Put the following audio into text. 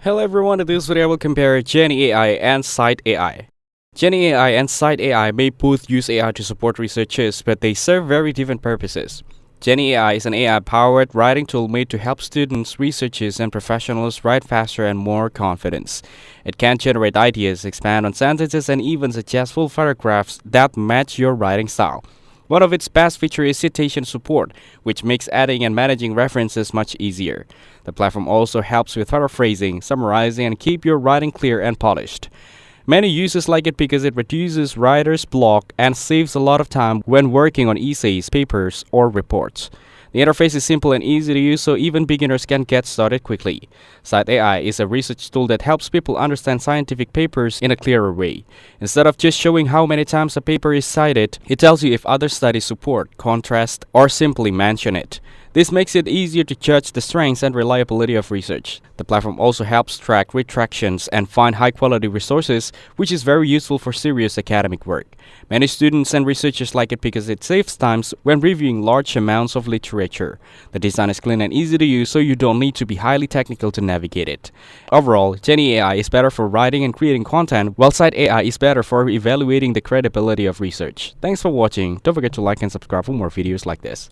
Hello everyone, in this video I will compare Jenni AI and Scite AI. Jenni AI and Scite AI may both use AI to support researchers, but they serve very different purposes. Jenni AI is an AI-powered writing tool made to help students, researchers, and professionals write faster and more confidence. It can generate ideas, expand on sentences, and even suggest full paragraphs that match your writing style. One of its best features is citation support, which makes adding and managing references much easier. The platform also helps with paraphrasing, summarizing, and keep your writing clear and polished. Many users like it because it reduces writer's block and saves a lot of time when working on essays, papers, or reports. The interface is simple and easy to use, so even beginners can get started quickly. Scite AI is a research tool that helps people understand scientific papers in a clearer way. Instead of just showing how many times a paper is cited, it tells you if other studies support, contrast, or simply mention it. This makes it easier to judge the strengths and reliability of research. The platform also helps track retractions and find high-quality resources, which is very useful for serious academic work. Many students and researchers like it because it saves time when reviewing large amounts of literature. The design is clean and easy to use, so you don't need to be highly technical to navigate it. Overall, Jenni AI is better for writing and creating content, while Scite AI is better for evaluating the credibility of research. Thanks for watching. Don't forget to like and subscribe for more videos like this.